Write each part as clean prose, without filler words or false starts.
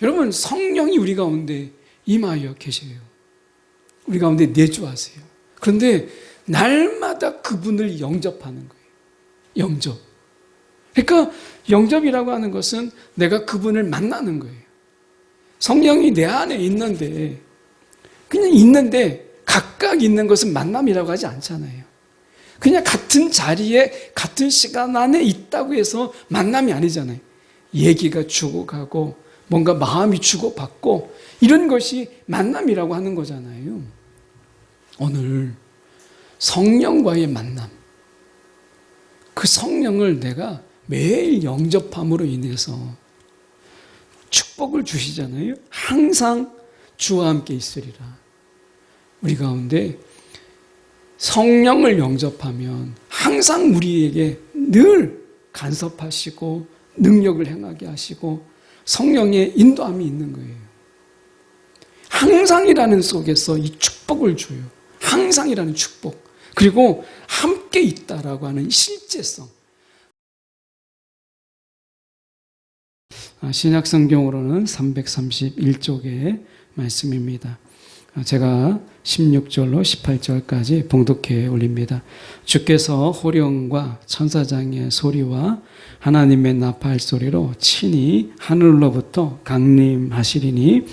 여러분, 성령이 우리 가운데 임하여 계셔요. 우리 가운데 내주하세요. 그런데 날마다 그분을 영접하는 거예요. 영접. 그러니까 영접이라고 하는 것은 내가 그분을 만나는 거예요. 성령이 내 안에 있는데, 그냥 있는데 각각 있는 것은 만남이라고 하지 않잖아요. 그냥 같은 자리에 같은 시간 안에 있다고 해서 만남이 아니잖아요. 얘기가 주고가고 뭔가 마음이 주고받고 이런 것이 만남이라고 하는 거잖아요. 오늘 성령과의 만남, 그 성령을 내가 매일 영접함으로 인해서 축복을 주시잖아요. 항상 주와 함께 있으리라. 우리 가운데 성령을 영접하면 항상 우리에게 늘 간섭하시고 능력을 행하게 하시고 성령의 인도함이 있는 거예요. 항상이라는 속에서 이 축복을 줘요. 항상이라는 축복. 그리고 함께 있다라고 하는 실제성. 신약 성경으로는 331쪽의 말씀입니다. 제가 16절로 18절까지 봉독해 올립니다. 주께서 호령과 천사장의 소리와 하나님의 나팔 소리로 친히 하늘로부터 강림하시리니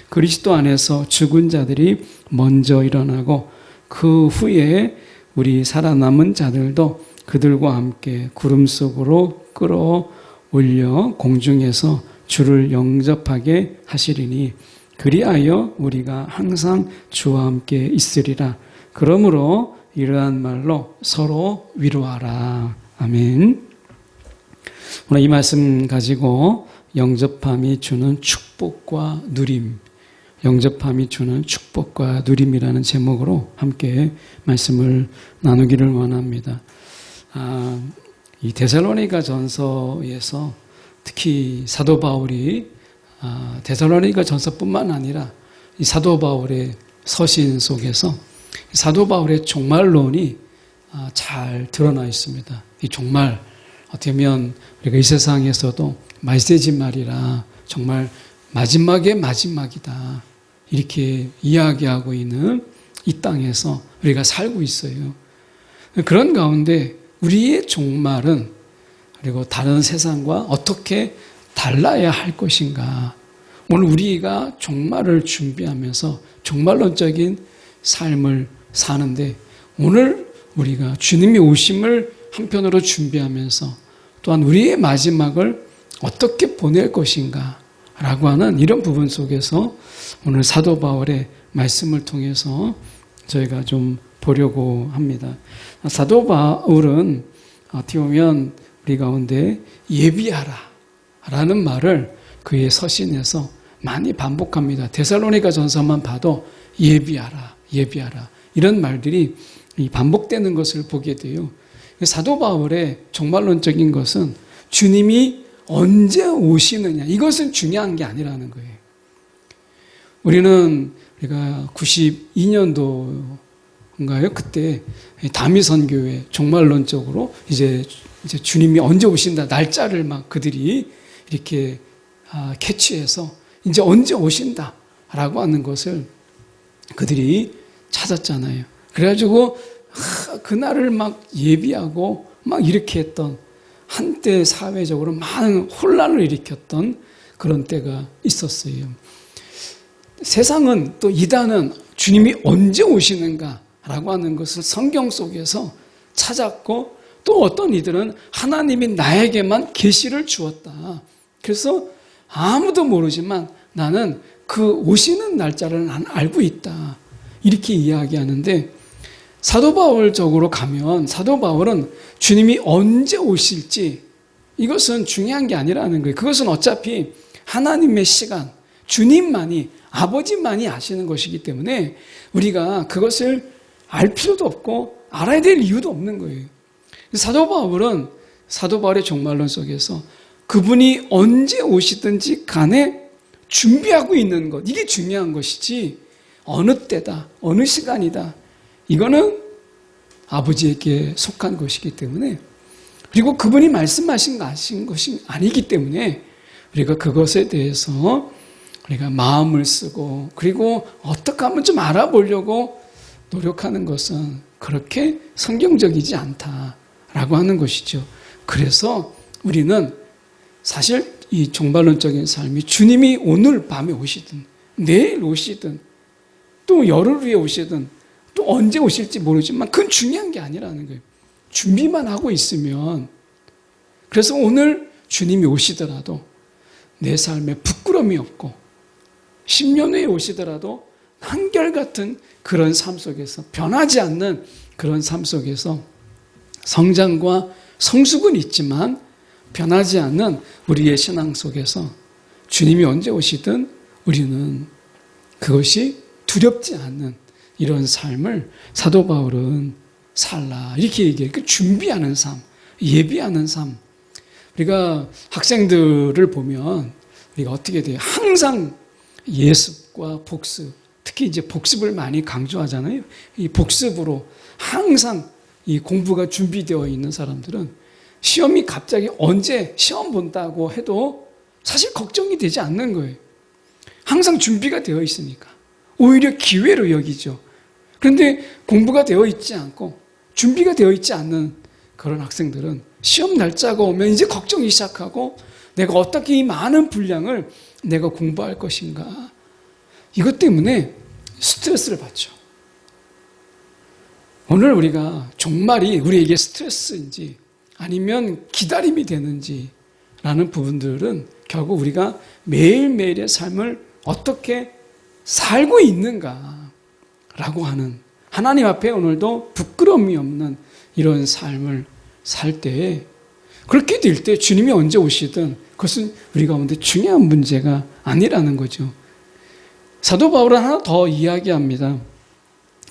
그리스도 안에서 죽은 자들이 먼저 일어나고 그 후에 우리 살아남은 자들도 그들과 함께 구름 속으로 끌어올려 공중에서 주를 영접하게 하시리니 그리하여 우리가 항상 주와 함께 있으리라. 그러므로 이러한 말로 서로 위로하라. 아멘. 오늘 이 말씀 가지고 영접함이 주는 축복과 누림, 영접함이 주는 축복과 누림이라는 제목으로 함께 말씀을 나누기를 원합니다. 이 데살로니가 전서에서 특히 사도 바울이 데살로니가 전서뿐만 아니라 이 사도 바울의 서신 속에서 사도 바울의 종말론이 잘 드러나 있습니다. 이 종말, 어떻게 보면 우리가 이 세상에서도 말세지 말이라 정말 마지막의 마지막이다. 이렇게 이야기하고 있는 이 땅에서 우리가 살고 있어요. 그런 가운데 우리의 종말은 그리고 다른 세상과 어떻게 달라야 할 것인가. 오늘 우리가 종말을 준비하면서 종말론적인 삶을 사는데 오늘 우리가 주님의 오심을 한편으로 준비하면서 또한 우리의 마지막을 어떻게 보낼 것인가 라고 하는 이런 부분 속에서 오늘 사도 바울의 말씀을 통해서 저희가 좀 보려고 합니다. 사도 바울은 어떻게 보면 우리 가운데 예비하라 라는 말을 그의 서신에서 많이 반복합니다. 데살로니가 전서만 봐도 예비하라, 예비하라 이런 말들이 반복되는 것을 보게 돼요. 사도 바울의 종말론적인 것은 주님이 언제 오시느냐 이것은 중요한 게 아니라는 거예요. 우리가 92년도인가요? 그때 다미선교회 종말론적으로 이제 주님이 언제 오신다 날짜를 막 그들이 이렇게 캐치해서 이제 언제 오신다라고 하는 것을 그들이 찾았잖아요. 그래가지고 그날을 막 예비하고 막 이렇게 했던 한때 사회적으로 많은 혼란을 일으켰던 그런 때가 있었어요. 세상은 또 이단은 주님이 언제 오시는가라고 하는 것을 성경 속에서 찾았고 또 어떤 이들은 하나님이 나에게만 계시를 주었다. 그래서 아무도 모르지만 나는 그 오시는 날짜를 난 알고 있다. 이렇게 이야기하는데 사도 바울 쪽으로 가면 사도 바울은 주님이 언제 오실지 이것은 중요한 게 아니라는 거예요. 그것은 어차피 하나님의 시간, 주님만이 아버지만이 아시는 것이기 때문에 우리가 그것을 알 필요도 없고 알아야 될 이유도 없는 거예요. 사도 바울은 사도 바울의 종말론 속에서 그분이 언제 오시든지 간에 준비하고 있는 것, 이게 중요한 것이지 어느 때다, 어느 시간이다 이거는 아버지에게 속한 것이기 때문에 그리고 그분이 말씀하신 것이 아니기 때문에 우리가 그것에 대해서 우리가 마음을 쓰고 그리고 어떻게 하면 좀 알아보려고 노력하는 것은 그렇게 성경적이지 않다라고 하는 것이죠. 그래서 우리는 사실 이 종말론적인 삶이 주님이 오늘 밤에 오시든 내일 오시든 또 열흘 후에 오시든 또 언제 오실지 모르지만 그건 중요한 게 아니라는 거예요. 준비만 하고 있으면, 그래서 오늘 주님이 오시더라도 내 삶에 부끄러움이 없고 10년 후에 오시더라도 한결같은 그런 삶 속에서 변하지 않는 그런 삶 속에서 성장과 성숙은 있지만 변하지 않는 우리의 신앙 속에서 주님이 언제 오시든 우리는 그것이 두렵지 않는 이런 삶을 사도 바울은 살라 이렇게 얘기해요. 준비하는 삶, 예비하는 삶. 우리가 학생들을 보면 우리가 어떻게 돼요? 항상 예습과 복습, 특히 이제 복습을 많이 강조하잖아요. 이 복습으로 항상 이 공부가 준비되어 있는 사람들은 시험이 갑자기 언제 시험 본다고 해도 사실 걱정이 되지 않는 거예요. 항상 준비가 되어 있으니까. 오히려 기회로 여기죠. 그런데 공부가 되어 있지 않고 준비가 되어 있지 않는 그런 학생들은 시험 날짜가 오면 이제 걱정이 시작하고 내가 어떻게 이 많은 분량을 내가 공부할 것인가. 이것 때문에 스트레스를 받죠. 오늘 우리가 종말이 우리에게 스트레스인지 아니면 기다림이 되는지 라는 부분들은 결국 우리가 매일매일의 삶을 어떻게 살고 있는가 라고 하는, 하나님 앞에 오늘도 부끄러움이 없는 이런 삶을 살 때에, 그렇게 될 때 주님이 언제 오시든 그것은 우리 가운데 중요한 문제가 아니라는 거죠. 사도 바울은 하나 더 이야기합니다.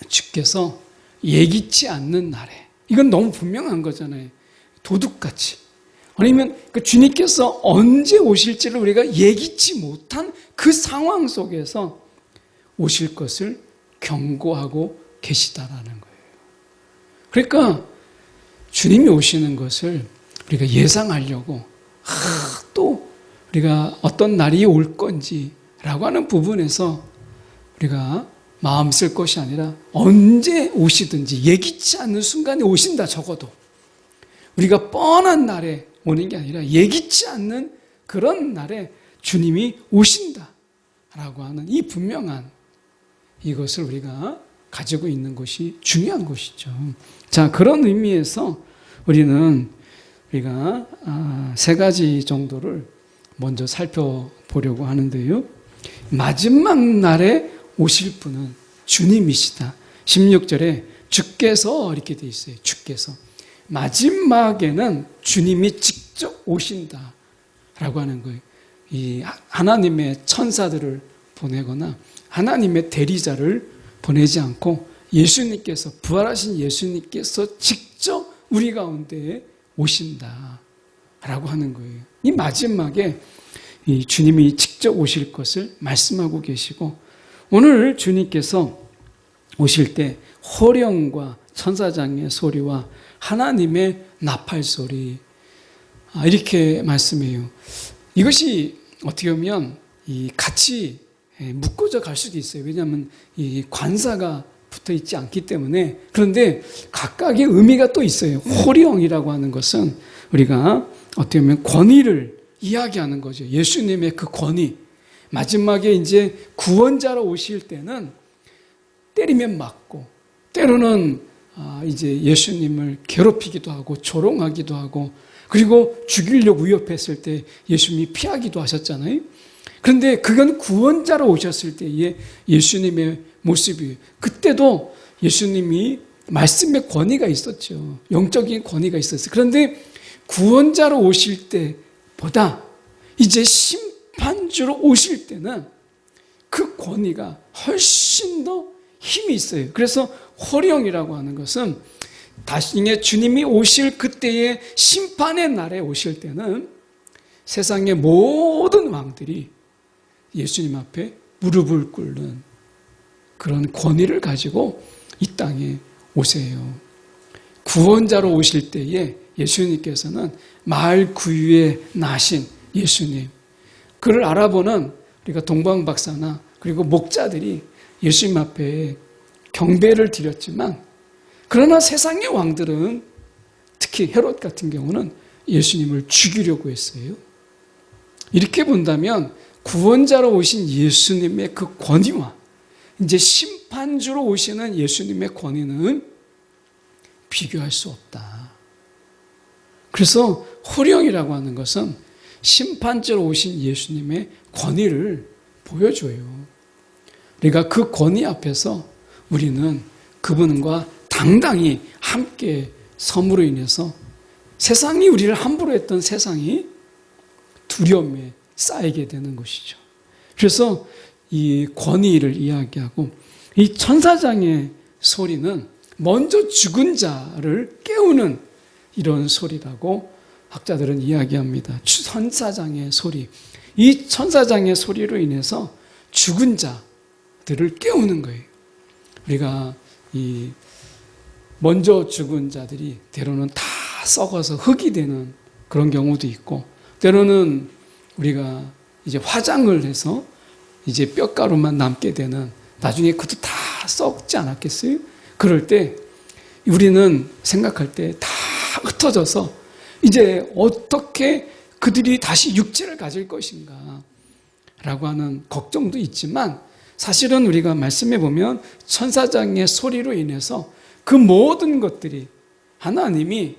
주께서 예기치 않는 날에, 이건 너무 분명한 거잖아요. 도둑같이. 아니면 그 주님께서 언제 오실지를 우리가 예기치 못한 그 상황 속에서 오실 것을 경고하고 계시다라는 거예요. 그러니까 주님이 오시는 것을 우리가 예상하려고 또 우리가 어떤 날이 올 건지라고 하는 부분에서 우리가 마음 쓸 것이 아니라 언제 오시든지 예기치 않는 순간에 오신다. 적어도 우리가 뻔한 날에 오는 게 아니라 예기치 않는 그런 날에 주님이 오신다라고 하는 이 분명한 이것을 우리가 가지고 있는 것이 중요한 것이죠. 자, 그런 의미에서 우리가 세 가지 정도를 먼저 살펴보려고 하는데요. 마지막 날에 오실 분은 주님이시다. 16절에 주께서 이렇게 돼 있어요. 주께서. 마지막에는 주님이 직접 오신다라고 하는 거예요. 이 하나님의 천사들을 보내거나 하나님의 대리자를 보내지 않고 예수님께서, 부활하신 예수님께서 직접 우리 가운데에 오신다라고 하는 거예요. 이 마지막에 이 주님이 직접 오실 것을 말씀하고 계시고, 오늘 주님께서 오실 때 호령과 천사장의 소리와 하나님의 나팔 소리, 이렇게 말씀해요. 이것이 어떻게 보면 같이 묶어져 갈 수도 있어요. 왜냐하면 이 관사가 붙어 있지 않기 때문에. 그런데 각각의 의미가 또 있어요. 호령이라고 하는 것은 우리가 어떻게 보면 권위를 이야기하는 거죠. 예수님의 그 권위. 마지막에 이제 구원자로 오실 때는 때리면 맞고, 때로는 이제 예수님을 괴롭히기도 하고 조롱하기도 하고, 그리고 죽이려고 위협했을 때 예수님이 피하기도 하셨잖아요. 그런데 그건 구원자로 오셨을 때의 예수님의 모습이에요. 그때도 예수님이 말씀의 권위가 있었죠. 영적인 권위가 있었어요. 그런데 구원자로 오실 때보다 이제 심판주로 오실 때는 그 권위가 훨씬 더 힘이 있어요. 그래서 호령이라고 하는 것은 다시에 주님이 오실 그때의 심판의 날에 오실 때는 세상의 모든 왕들이 예수님 앞에 무릎을 꿇는 그런 권위를 가지고 이 땅에 오세요. 구원자로 오실 때에 예수님께서는 마을 구유에 나신 예수님, 그를 알아보는 우리가 동방박사나 그리고 목자들이 예수님 앞에 경배를 드렸지만, 그러나 세상의 왕들은, 특히 헤롯 같은 경우는 예수님을 죽이려고 했어요. 이렇게 본다면 구원자로 오신 예수님의 그 권위와 이제 심판주로 오시는 예수님의 권위는 비교할 수 없다. 그래서 호령이라고 하는 것은 심판주로 오신 예수님의 권위를 보여줘요. 우리가 그 권위 앞에서 우리는 그분과 당당히 함께 섬으로 인해서 세상이 우리를 함부로 했던 세상이 두려움에 쌓이게 되는 것이죠. 그래서 이 권위를 이야기하고, 이 천사장의 소리는 먼저 죽은 자를 깨우는 이런 소리라고 학자들은 이야기합니다. 천사장의 소리. 이 천사장의 소리로 인해서 죽은 자들을 깨우는 거예요. 우리가 이 먼저 죽은 자들이 때로는 다 썩어서 흙이 되는 그런 경우도 있고, 때로는 우리가 이제 화장을 해서 이제 뼈가루만 남게 되는, 나중에 그것도 다 썩지 않았겠어요? 그럴 때 우리는 생각할 때 다 흩어져서 이제 어떻게 그들이 다시 육체를 가질 것인가 라고 하는 걱정도 있지만, 사실은 우리가 말씀해 보면 천사장의 소리로 인해서 그 모든 것들이 하나님이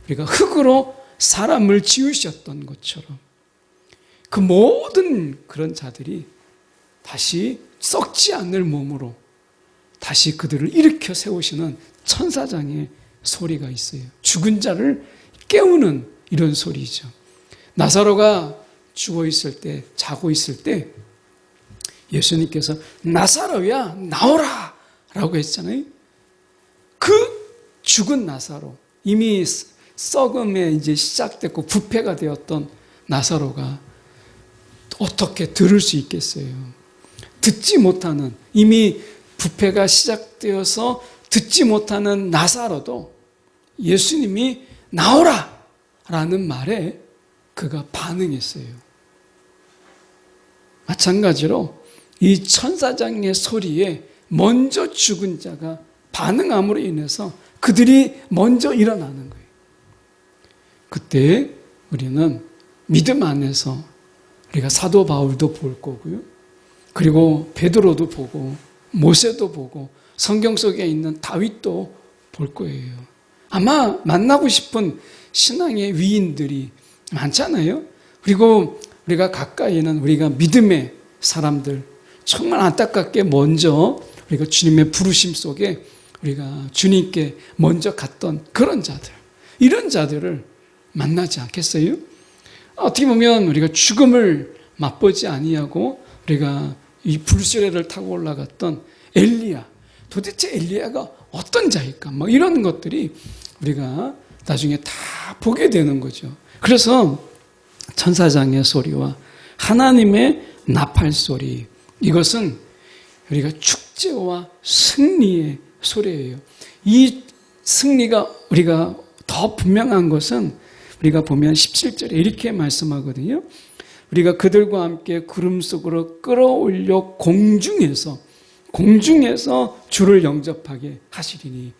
우리가 흙으로 사람을 지으셨던 것처럼 그 모든 그런 자들이 다시 썩지 않을 몸으로 다시 그들을 일으켜 세우시는 천사장의 소리가 있어요. 죽은 자를 깨우는 이런 소리죠. 나사로가 죽어 있을 때, 자고 있을 때 예수님께서 나사로야 나오라 라고 했잖아요. 그 죽은 나사로, 이미 썩음에 이제 시작됐고 부패가 되었던 나사로가 어떻게 들을 수 있겠어요? 듣지 못하는, 이미 부패가 시작되어서 듣지 못하는 나사로도 예수님이 나오라 라는 말에 그가 반응했어요. 마찬가지로 이 천사장의 소리에 먼저 죽은 자가 반응함으로 인해서 그들이 먼저 일어나는 거예요. 그때 우리는 믿음 안에서 우리가 사도 바울도 볼 거고요. 그리고 베드로도 보고 모세도 보고 성경 속에 있는 다윗도 볼 거예요. 아마 만나고 싶은 신앙의 위인들이 많잖아요. 그리고 우리가 가까이는 우리가 믿음의 사람들, 정말 안타깝게 먼저 우리가 주님의 부르심 속에 우리가 주님께 먼저 갔던 그런 자들, 이런 자들을 만나지 않겠어요? 어떻게 보면 우리가 죽음을 맛보지 아니하고 우리가 이 불수레를 타고 올라갔던 엘리야, 도대체 엘리야가 어떤 자일까? 뭐 이런 것들이 우리가 나중에 다 보게 되는 거죠. 그래서 천사장의 소리와 하나님의 나팔 소리, 이것은 우리가 축제와 승리의 소리예요. 이 승리가 우리가 더 분명한 것은 우리가 보면 17절에 이렇게 말씀하거든요. 우리가 그들과 함께 구름 속으로 끌어올려 공중에서 주를 영접하게 하시리니,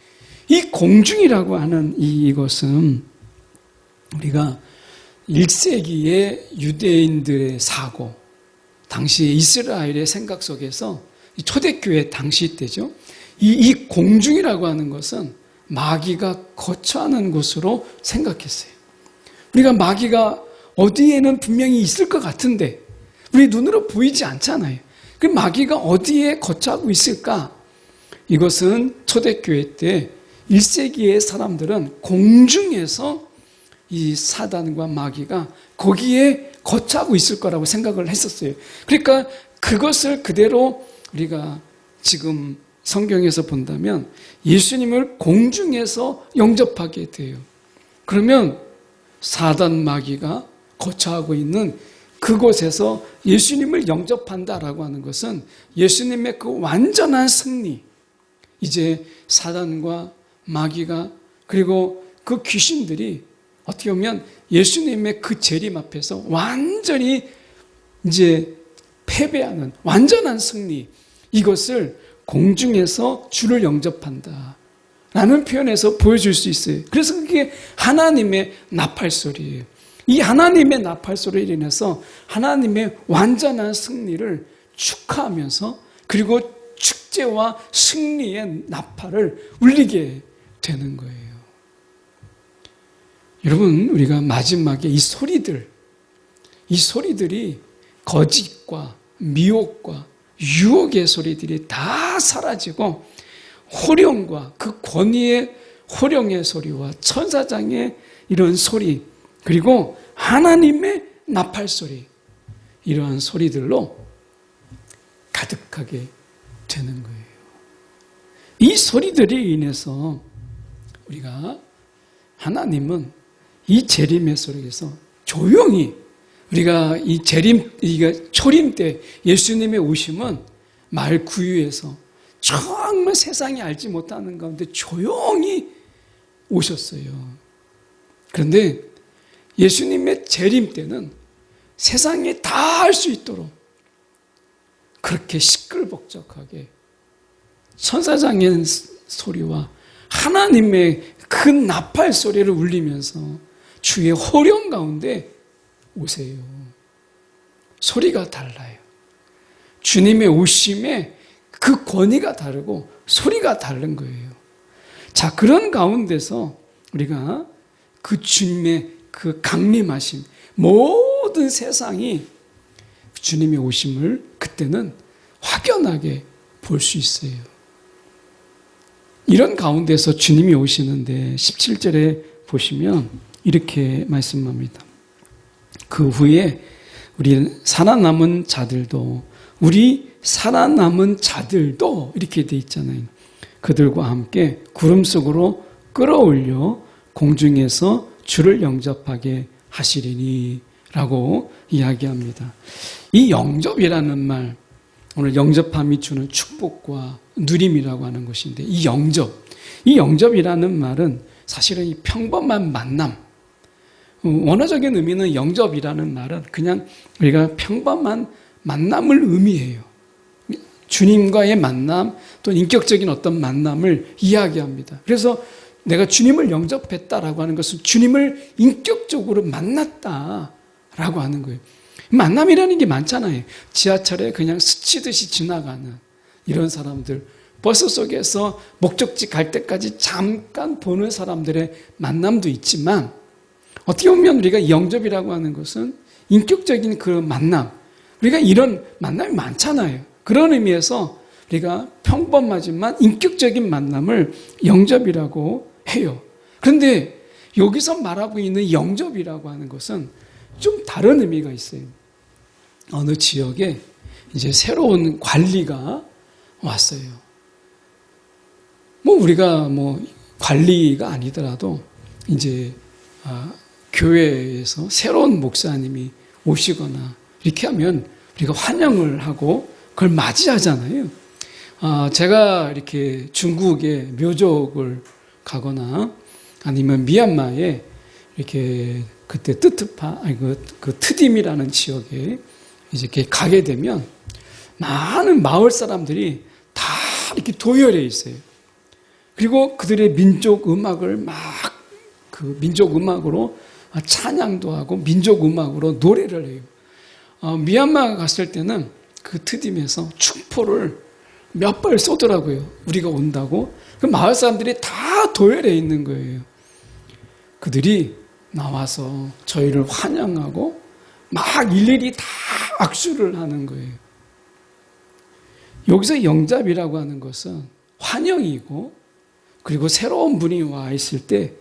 이 공중이라고 하는 이것은 우리가 1세기의 유대인들의 사고, 당시 이스라엘의 생각 속에서 초대교회 당시 때죠. 이 공중이라고 하는 것은 마귀가 거처하는 곳으로 생각했어요. 우리가 마귀가 어디에는 분명히 있을 것 같은데 우리 눈으로 보이지 않잖아요. 그 마귀가 어디에 거처하고 있을까? 이것은 초대교회 때 1세기의 사람들은 공중에서 이 사단과 마귀가 거기에 거처하고 있을 거라고 생각을 했었어요. 그러니까 그것을 그대로 우리가 지금 성경에서 본다면 예수님을 공중에서 영접하게 돼요. 그러면 사단 마귀가 거처하고 있는 그곳에서 예수님을 영접한다라고 하는 것은 예수님의 그 완전한 승리, 이제 사단과 마귀가 그리고 그 귀신들이 어떻게 보면 예수님의 그 재림 앞에서 완전히 이제 패배하는 완전한 승리, 이것을 공중에서 주를 영접한다 라는 표현에서 보여줄 수 있어요. 그래서 그게 하나님의 나팔소리예요. 이 하나님의 나팔소리로 인해서 하나님의 완전한 승리를 축하하면서, 그리고 축제와 승리의 나팔을 울리게 되는 거예요. 여러분, 우리가 마지막에 이 소리들이 거짓과 미혹과 유혹의 소리들이 다 사라지고, 호령과 그 권위의 호령의 소리와 천사장의 이런 소리, 그리고 하나님의 나팔 소리, 이러한 소리들로 가득하게 되는 거예요. 이 소리들이 인해서 우리가, 하나님은 이 재림의 속에서 조용히, 우리가 이 초림 때 예수님의 오심은 말 구유에서 정말 세상이 알지 못하는 가운데 조용히 오셨어요. 그런데 예수님의 재림 때는 세상이 다 알 수 있도록 그렇게 시끌벅적하게 천사장의 소리와 하나님의 큰 나팔 소리를 울리면서 주의 호령 가운데 오세요. 소리가 달라요. 주님의 오심에 그 권위가 다르고 소리가 다른 거예요. 자, 그런 가운데서 우리가 그 주님의 그 강림하심, 모든 세상이 주님의 오심을 그때는 확연하게 볼 수 있어요. 이런 가운데서 주님이 오시는데 17절에 보시면 이렇게 말씀합니다. 그 후에 우리 살아남은 자들도 이렇게 돼 있잖아요. 그들과 함께 구름 속으로 끌어올려 공중에서 주를 영접하게 하시리니 라고 이야기합니다. 이 영접이라는 말, 오늘 영접함이 주는 축복과 누림이라고 하는 것인데, 이 영접이라는 말은 사실은 이 평범한 만남, 원어적인 의미는 영접이라는 말은 그냥 우리가 평범한 만남을 의미해요. 주님과의 만남, 또 인격적인 어떤 만남을 이야기합니다. 그래서 내가 주님을 영접했다라고 하는 것은 주님을 인격적으로 만났다라고 하는 거예요. 만남이라는 게 많잖아요. 지하철에 그냥 스치듯이 지나가는 이런 사람들, 버스 속에서 목적지 갈 때까지 잠깐 보는 사람들의 만남도 있지만, 어떻게 보면 우리가 영접이라고 하는 것은 인격적인 그 만남, 우리가 이런 만남이 많잖아요. 그런 의미에서 우리가 평범하지만 인격적인 만남을 영접이라고 해요. 그런데 여기서 말하고 있는 영접이라고 하는 것은 좀 다른 의미가 있어요. 어느 지역에 이제 새로운 관리가 왔어요. 우리가 관리가 아니더라도 이제 교회에서 새로운 목사님이 오시거나 이렇게 하면 우리가 환영을 하고 그걸 맞이하잖아요. 제가 이렇게 중국의 묘족을 가거나 아니면 미얀마에 이렇게 그때 그 트딤이라는 지역에 이제 이렇게 가게 되면 많은 마을 사람들이 다 이렇게 도열해 있어요. 그리고 그들의 민족 음악을 그 민족 음악으로 찬양도 하고 민족 음악으로 노래를 해요. 미얀마 갔을 때는 그 트딤에서 축포를 몇 발 쏘더라고요. 우리가 온다고. 그 마을 사람들이 다 도열해 있는 거예요. 그들이 나와서 저희를 환영하고 막 일일이 다 악수를 하는 거예요. 여기서 영접이라고 하는 것은 환영이고, 그리고 새로운 분이 와 있을 때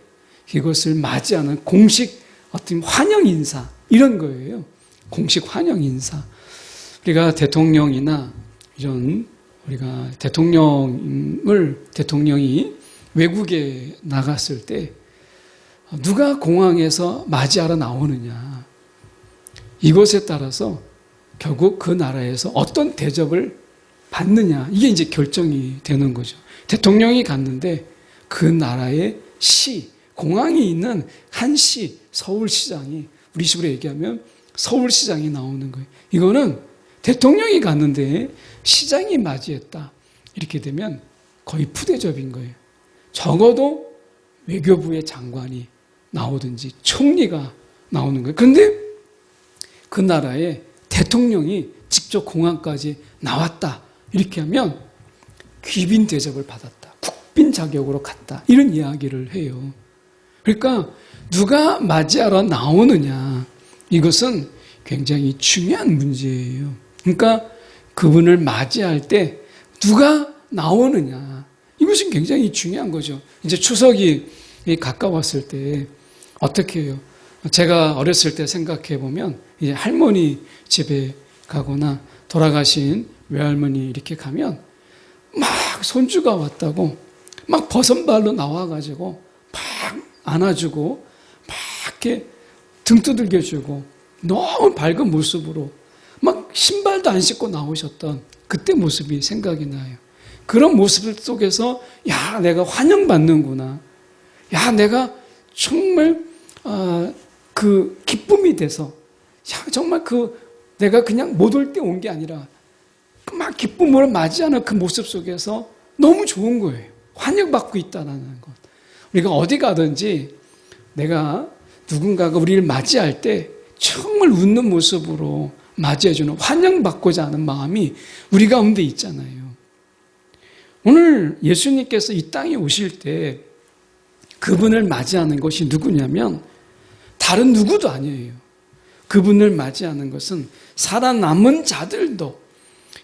이것을 맞이하는 공식 어떤 환영 인사, 이런 거예요. 공식 환영 인사. 우리가 대통령이나 이런 우리가 대통령이 외국에 나갔을 때 누가 공항에서 맞이하러 나오느냐, 이것에 따라서 결국 그 나라에서 어떤 대접을 받느냐, 이게 이제 결정이 되는 거죠. 대통령이 갔는데 그 나라의 공항이 있는 한 서울시장이 우리 식으로 얘기하면 서울시장이 나오는 거예요. 이거는 대통령이 갔는데 시장이 맞이했다. 이렇게 되면 거의 푸대접인 거예요. 적어도 외교부의 장관이 나오든지 총리가 나오는 거예요. 그런데 그 나라의 대통령이 직접 공항까지 나왔다. 이렇게 하면 귀빈 대접을 받았다. 국빈 자격으로 갔다. 이런 이야기를 해요. 그러니까 누가 맞이하러 나오느냐. 이것은 굉장히 중요한 문제예요. 그러니까 그분을 맞이할 때 누가 나오느냐. 이것이 굉장히 중요한 거죠. 이제 추석이 가까웠을 때 어떻게 해요? 제가 어렸을 때 생각해 보면 이제 할머니 집에 가거나 돌아가신 외할머니 이렇게 가면 막 손주가 왔다고 막 버선발로 나와가지고 막 안아주고 막 이렇게 등 두들겨주고 너무 밝은 모습으로 막 신발도 안 신고 나오셨던 그때 모습이 생각이 나요. 그런 모습 속에서 야 내가 환영받는구나. 야 내가 정말 그 기쁨이 돼서 야 정말 내가 그냥 못 올 때 온 게 아니라 막 기쁨으로 맞이하는 그 모습 속에서 너무 좋은 거예요. 환영받고 있다는 것. 우리가 어디 가든지 내가 누군가가 우리를 맞이할 때 정말 웃는 모습으로 맞이해주는 환영받고자 하는 마음이 우리 가운데 있잖아요. 오늘 예수님께서 이 땅에 오실 때 그분을 맞이하는 것이 누구냐면 다른 누구도 아니에요. 그분을 맞이하는 것은 살아남은 자들도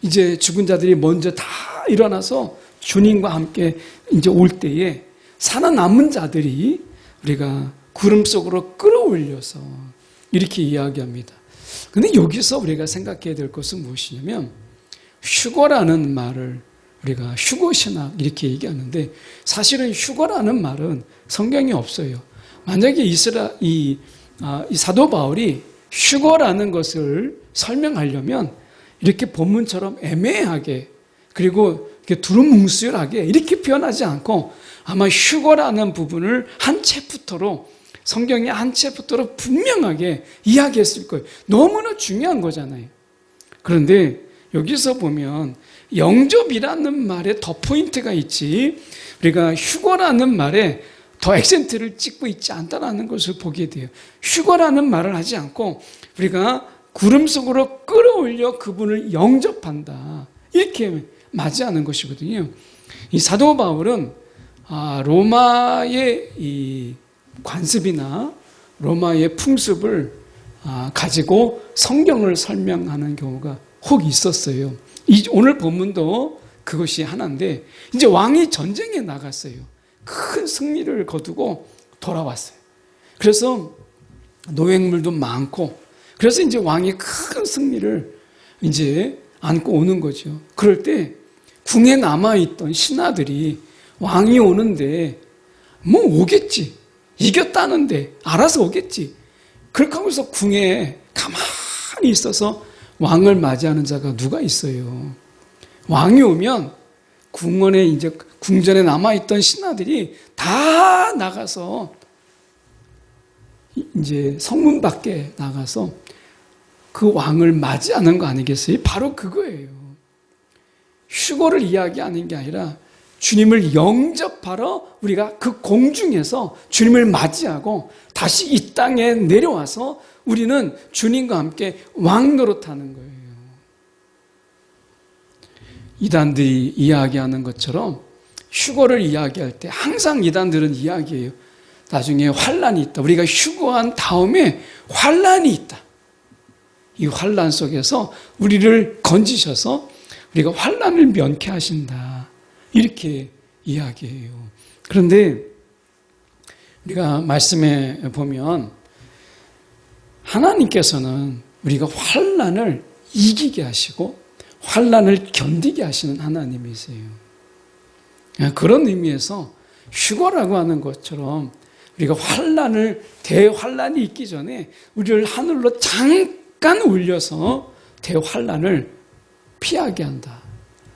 이제 죽은 자들이 먼저 다 일어나서 주님과 함께 이제 올 때에 살아남은 자들이 우리가 구름 속으로 끌어올려서 이렇게 이야기합니다. 근데 여기서 우리가 생각해야 될 것은 무엇이냐면 휴거라는 말을 우리가 휴거신학 이렇게 얘기하는데 사실은 휴거라는 말은 성경에 없어요. 만약에 이 사도 바울이 휴거라는 것을 설명하려면 이렇게 본문처럼 애매하게 그리고 이렇게 두루뭉술하게 이렇게 표현하지 않고 아마 휴거라는 부분을 한 챕터로 성경의 한 챕터로 분명하게 이야기했을 거예요. 너무나 중요한 거잖아요. 그런데 여기서 보면 영접이라는 말에 더 포인트가 있지 우리가 휴거라는 말에 더 액센트를 찍고 있지 않다는 것을 보게 돼요. 휴거라는 말을 하지 않고 우리가 구름 속으로 끌어올려 그분을 영접한다. 이렇게 맞이하는 것이거든요. 이 사도 바울은 로마의 이 관습이나 로마의 풍습을 가지고 성경을 설명하는 경우가 혹 있었어요. 오늘 본문도 그것이 하나인데 이제 왕이 전쟁에 나갔어요. 큰 승리를 거두고 돌아왔어요. 그래서 노획물도 많고 그래서 이제 왕이 큰 승리를 이제 안고 오는 거죠. 그럴 때 궁에 남아있던 신하들이 왕이 오는데 뭐 오겠지. 이겼다는데 알아서 오겠지. 그렇게 하면서 궁에 가만히 있어서 왕을 맞이하는 자가 누가 있어요. 왕이 오면 궁원에 이제 궁전에 남아있던 신하들이 다 나가서 이제 성문 밖에 나가서 그 왕을 맞이하는 거 아니겠어요? 바로 그거예요. 휴거를 이야기하는 게 아니라 주님을 영접하러 우리가 그 공중에서 주님을 맞이하고 다시 이 땅에 내려와서 우리는 주님과 함께 왕 노릇하는 거예요. 이단들이 이야기하는 것처럼 휴거를 이야기할 때 항상 이단들은 이야기해요. 나중에 환란이 있다. 우리가 휴거한 다음에 환란이 있다. 이 환란 속에서 우리를 건지셔서 우리가 환란을 면케하신다. 이렇게 이야기해요. 그런데 우리가 말씀에 보면 하나님께서는 우리가 환란을 이기게 하시고 환란을 견디게 하시는 하나님이세요. 그런 의미에서 휴거라고 하는 것처럼 우리가 대환란이 있기 전에 우리를 하늘로 잠깐 올려서 대환란을 피하게 한다.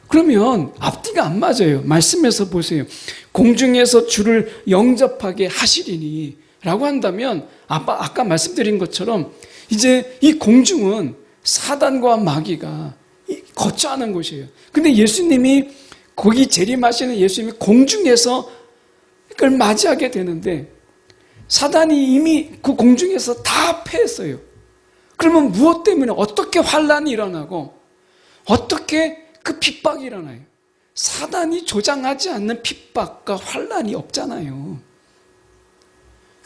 그러면 앞뒤가 안 맞아요. 말씀에서 보세요. 공중에서 주를 영접하게 하시리니 라고 한다면 아까 말씀드린 것처럼 이제 이 공중은 사단과 마귀가 거처하는 곳이에요. 근데 예수님이 거기 재림하시는 예수님이 공중에서 그걸 맞이하게 되는데 사단이 이미 그 공중에서 다 패했어요. 그러면 무엇 때문에 어떻게 환란이 일어나고 어떻게 그 핍박이 일어나요? 사단이 조장하지 않는 핍박과 환란이 없잖아요.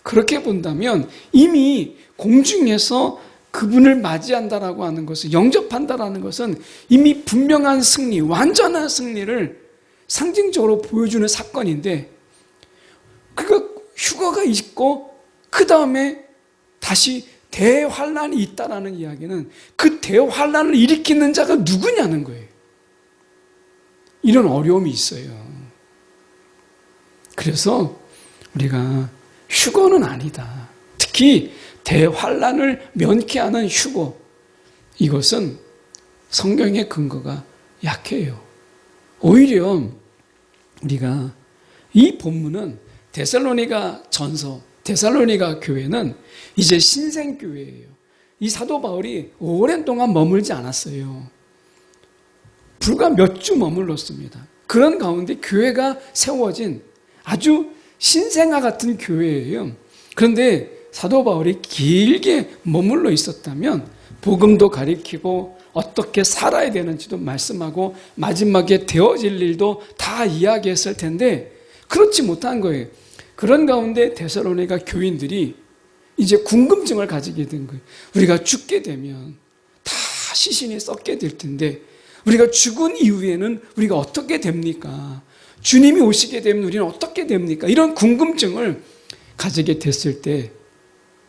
그렇게 본다면 이미 공중에서 그분을 맞이한다라고 하는 것은, 영접한다라는 것은 이미 분명한 승리, 완전한 승리를 상징적으로 보여주는 사건인데, 그 휴거가 있고 그 다음에 다시 대환란이 있다라는 이야기는 그 대환란을 일으키는 자가 누구냐는 거예요. 이런 어려움이 있어요. 그래서 우리가 휴거는 아니다. 특히 대환란을 면케하는 휴거, 이것은 성경의 근거가 약해요. 오히려 우리가 이 본문은 데살로니가 전서, 데살로니가 교회는 이제 신생교회예요. 이 사도 바울이 오랜 동안 머물지 않았어요. 불과 몇 주 머물렀습니다. 그런 가운데 교회가 세워진 아주 신생아 같은 교회예요. 그런데 사도 바울이 길게 머물러 있었다면 복음도 가리키고 어떻게 살아야 되는지도 말씀하고 마지막에 되어질 일도 다 이야기했을 텐데 그렇지 못한 거예요. 그런 가운데 데살로니가 교인들이 이제 궁금증을 가지게 된 거예요. 우리가 죽게 되면 다 시신이 썩게 될 텐데 우리가 죽은 이후에는 우리가 어떻게 됩니까? 주님이 오시게 되면 우리는 어떻게 됩니까? 이런 궁금증을 가지게 됐을 때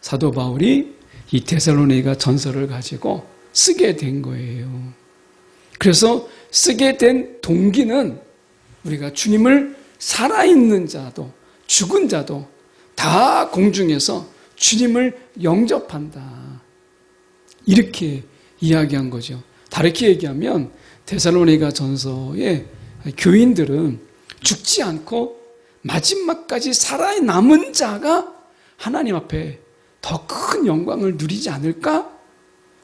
사도 바울이 이 데살로니가 전서를 가지고 쓰게 된 거예요. 그래서 쓰게 된 동기는 우리가 주님을 살아있는 자도 죽은 자도 다 공중에서 주님을 영접한다. 이렇게 이야기한 거죠. 다르게 얘기하면 데살로니가 전서의 교인들은 죽지 않고 마지막까지 살아남은 자가 하나님 앞에 더 큰 영광을 누리지 않을까?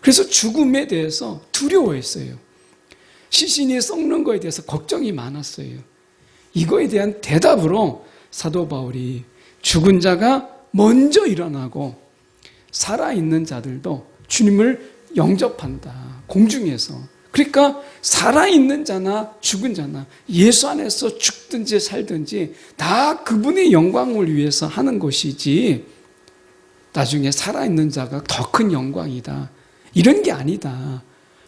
그래서 죽음에 대해서 두려워했어요. 시신이 썩는 거에 대해서 걱정이 많았어요. 이거에 대한 대답으로 사도 바울이 죽은 자가 먼저 일어나고 살아있는 자들도 주님을 영접한다. 공중에서. 그러니까 살아있는 자나 죽은 자나 예수 안에서 죽든지 살든지 다 그분의 영광을 위해서 하는 것이지 나중에 살아있는 자가 더 큰 영광이다. 이런 게 아니다.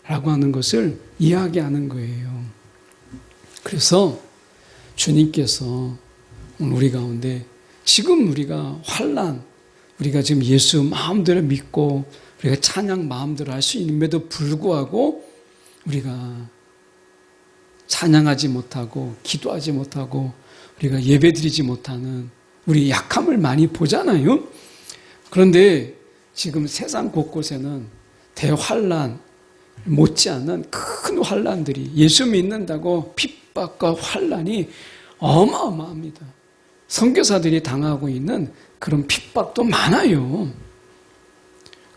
라고 하는 것을 이야기하는 거예요. 그래서 주님께서 오늘 우리 가운데 지금 우리가 환난, 우리가 지금 예수 마음대로 믿고 우리가 찬양 마음대로 할 수 있음에도 불구하고 우리가 찬양하지 못하고 기도하지 못하고 우리가 예배드리지 못하는 우리 약함을 많이 보잖아요. 그런데 지금 세상 곳곳에는 대환란 못지않은 큰 환란들이 예수 믿는다고 핍박과 환란이 어마어마합니다. 선교사들이 당하고 있는 그런 핍박도 많아요.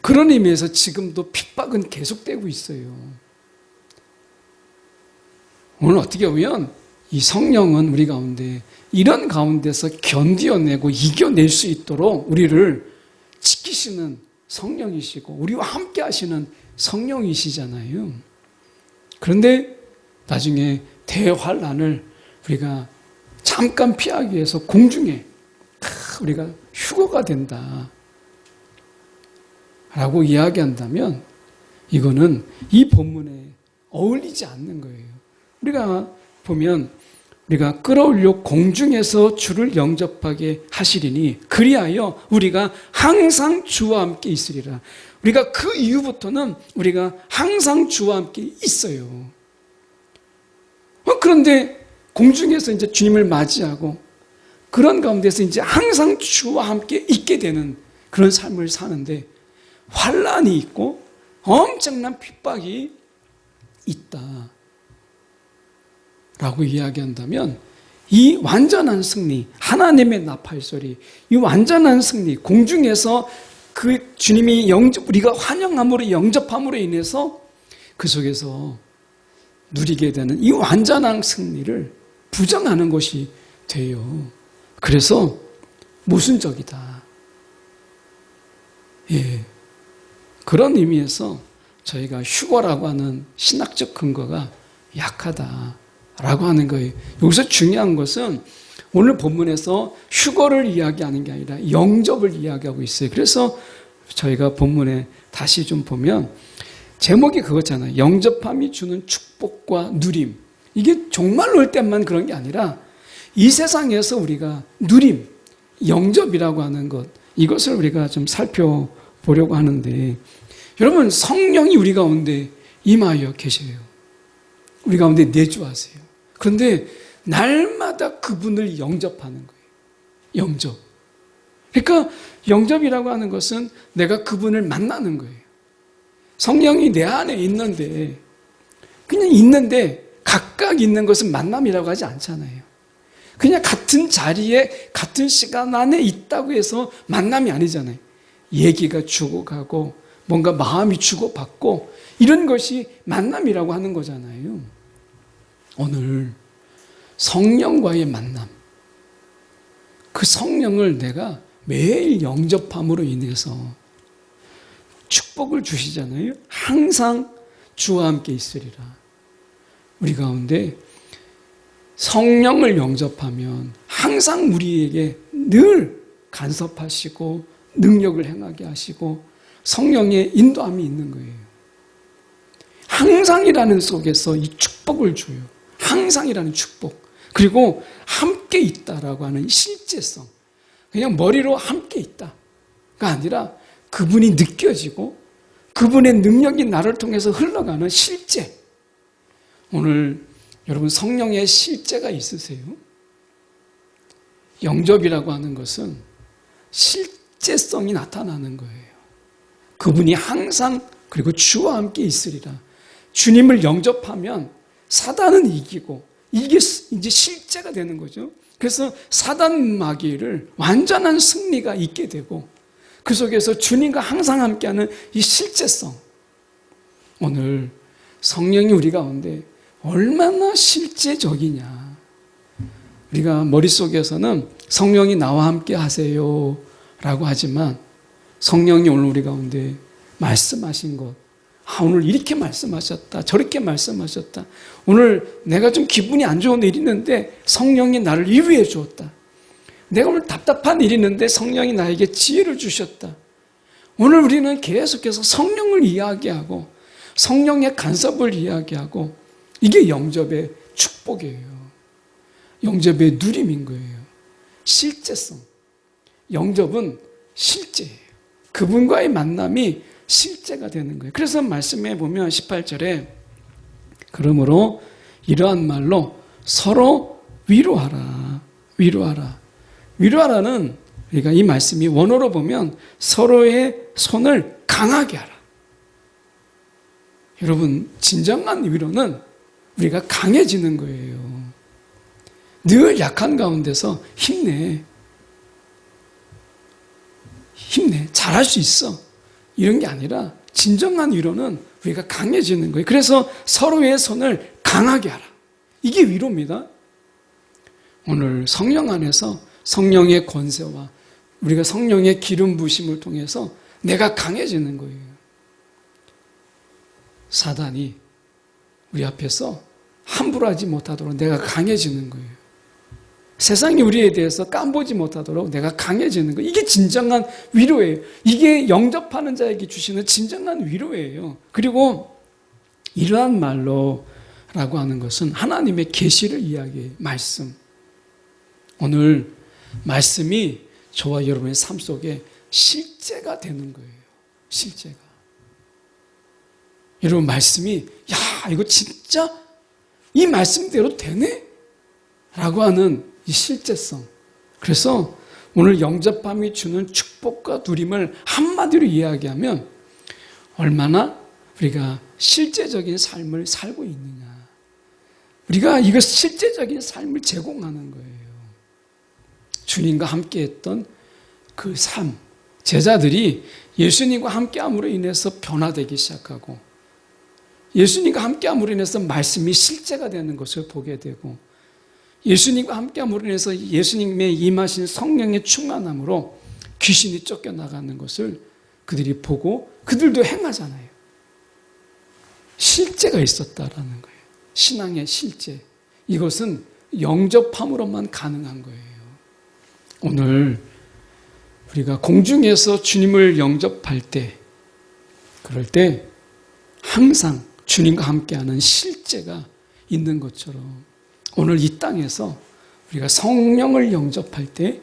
그런 의미에서 지금도 핍박은 계속되고 있어요. 오늘 어떻게 보면 이 성령은 우리 가운데 이런 가운데서 견디어내고 이겨낼 수 있도록 우리를 지키시는 성령이시고 우리와 함께 하시는 성령이시잖아요. 그런데 나중에 대환란을 우리가 잠깐 피하기 위해서 공중에 우리가 휴거가 된다 라고 이야기한다면 이거는 이 본문에 어울리지 않는 거예요. 우리가 보면 우리가 끌어올려 공중에서 주를 영접하게 하시리니 그리하여 우리가 항상 주와 함께 있으리라. 우리가 그 이후부터는 우리가 항상 주와 함께 있어요. 그런데 공중에서 이제 주님을 맞이하고 그런 가운데서 이제 항상 주와 함께 있게 되는 그런 삶을 사는데 환란이 있고 엄청난 핍박이 있다. 라고 이야기한다면 이 완전한 승리, 하나님의 나팔 소리, 이 완전한 승리, 공중에서 그 주님이 우리가 환영함으로 영접함으로 인해서 그 속에서 누리게 되는 이 완전한 승리를 부정하는 것이 돼요. 그래서 모순적이다. 예. 그런 의미에서 저희가 휴거라고 하는 신학적 근거가 약하다라고 하는 거예요. 여기서 중요한 것은 오늘 본문에서 휴거를 이야기하는 게 아니라 영접을 이야기하고 있어요. 그래서 저희가 본문에 다시 좀 보면 제목이 그거잖아요. 영접함이 주는 축복과 누림. 이게 종말로 올 때만 그런 게 아니라 이 세상에서 우리가 누림, 영접이라고 하는 것, 이것을 우리가 좀 살펴보려고 하는데, 여러분 성령이 우리 가운데 임하여 계셔요. 우리 가운데 내주하세요. 그런데 날마다 그분을 영접하는 거예요. 영접. 그러니까 영접이라고 하는 것은 내가 그분을 만나는 거예요. 성령이 내 안에 있는데, 그냥 있는데 각각 있는 것은 만남이라고 하지 않잖아요. 그냥 같은 자리에 같은 시간 안에 있다고 해서 만남이 아니잖아요. 얘기가 주고가고 뭔가 마음이 주고받고 이런 것이 만남이라고 하는 거잖아요. 오늘 성령과의 만남, 그 성령을 내가 매일 영접함으로 인해서 축복을 주시잖아요. 항상 주와 함께 있으리라. 우리 가운데 성령을 영접하면 항상 우리에게 늘 간섭하시고 능력을 행하게 하시고 성령의 인도함이 있는 거예요. 항상이라는 속에서 이 축복을 줘요. 항상이라는 축복. 그리고 함께 있다라고 하는 실제성. 그냥 머리로 함께 있다가 아니라 그분이 느껴지고 그분의 능력이 나를 통해서 흘러가는 실제. 오늘 여러분 성령의 실제가 있으세요? 영접이라고 하는 것은 실제성이 나타나는 거예요. 그분이 항상 그리고 주와 함께 있으리라. 주님을 영접하면 사단은 이기고 이게 이제 실제가 되는 거죠. 그래서 사단 마귀를 완전한 승리가 있게 되고 그 속에서 주님과 항상 함께하는 이 실제성. 오늘 성령이 우리 가운데 얼마나 실제적이냐. 우리가 머릿속에서는 성령이 나와 함께 하세요 라고 하지만 성령이 오늘 우리 가운데 말씀하신 것, 오늘 이렇게 말씀하셨다, 저렇게 말씀하셨다, 오늘 내가 좀 기분이 안 좋은 일이 있는데 성령이 나를 위로해 주었다, 내가 오늘 답답한 일이 있는데 성령이 나에게 지혜를 주셨다. 오늘 우리는 계속해서 성령을 이야기하고 성령의 간섭을 이야기하고 이게 영접의 축복이에요. 영접의 누림인 거예요. 실제성. 영접은 실제예요. 그분과의 만남이 실제가 되는 거예요. 그래서 말씀해 보면 18절에 그러므로 이러한 말로 서로 위로하라. 위로하라. 위로하라는 우리가 이 말씀이 원어로 보면 서로의 손을 강하게 하라. 여러분 진정한 위로는 우리가 강해지는 거예요. 늘 약한 가운데서 힘내. 힘내. 잘할 수 있어. 이런 게 아니라 진정한 위로는 우리가 강해지는 거예요. 그래서 서로의 손을 강하게 하라. 이게 위로입니다. 오늘 성령 안에서 성령의 권세와 우리가 성령의 기름 부심을 통해서 내가 강해지는 거예요. 사단이 우리 앞에서 함부로 하지 못하도록 내가 강해지는 거예요. 세상이 우리에 대해서 깜보지 못하도록 내가 강해지는 거예요. 이게 진정한 위로예요. 이게 영접하는 자에게 주시는 진정한 위로예요. 그리고 이러한 말로 라고 하는 것은 하나님의 계시를 이야기해요. 말씀. 오늘 말씀이 저와 여러분의 삶 속에 실제가 되는 거예요. 실제가. 여러분 말씀이 야 이거 진짜 이 말씀대로 되네? 라고 하는 이 실제성. 그래서 오늘 영접함이 주는 축복과 누림을 한마디로 이야기하면 얼마나 우리가 실제적인 삶을 살고 있느냐. 우리가 이거 실제적인 삶을 제공하는 거예요. 주님과 함께했던 그 삶, 제자들이 예수님과 함께함으로 인해서 변화되기 시작하고 예수님과 함께함으로 인해서 말씀이 실제가 되는 것을 보게 되고 예수님과 함께함으로 인해서 예수님의 임하신 성령의 충만함으로 귀신이 쫓겨나가는 것을 그들이 보고 그들도 행하잖아요. 실제가 있었다라는 거예요. 신앙의 실제. 이것은 영접함으로만 가능한 거예요. 오늘 우리가 공중에서 주님을 영접할 때, 그럴 때 항상 주님과 함께하는 실제가 있는 것처럼 오늘 이 땅에서 우리가 성령을 영접할 때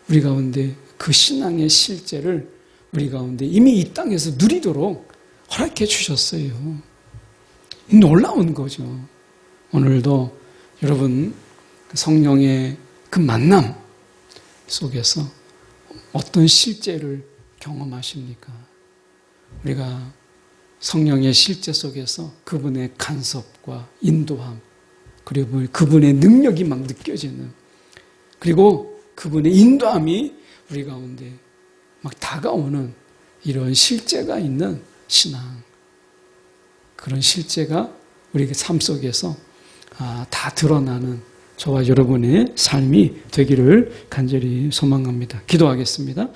우리 가운데 그 신앙의 실제를 우리 가운데 이미 이 땅에서 누리도록 허락해 주셨어요. 놀라운 거죠. 오늘도 여러분 성령의 그 만남 속에서 어떤 실제를 경험하십니까? 우리가 성령의 실제 속에서 그분의 간섭과 인도함, 그리고 그분의 능력이 막 느껴지는, 그리고 그분의 인도함이 우리 가운데 막 다가오는 이런 실제가 있는 신앙, 그런 실제가 우리 삶 속에서 다 드러나는 저와 여러분의 삶이 되기를 간절히 소망합니다. 기도하겠습니다.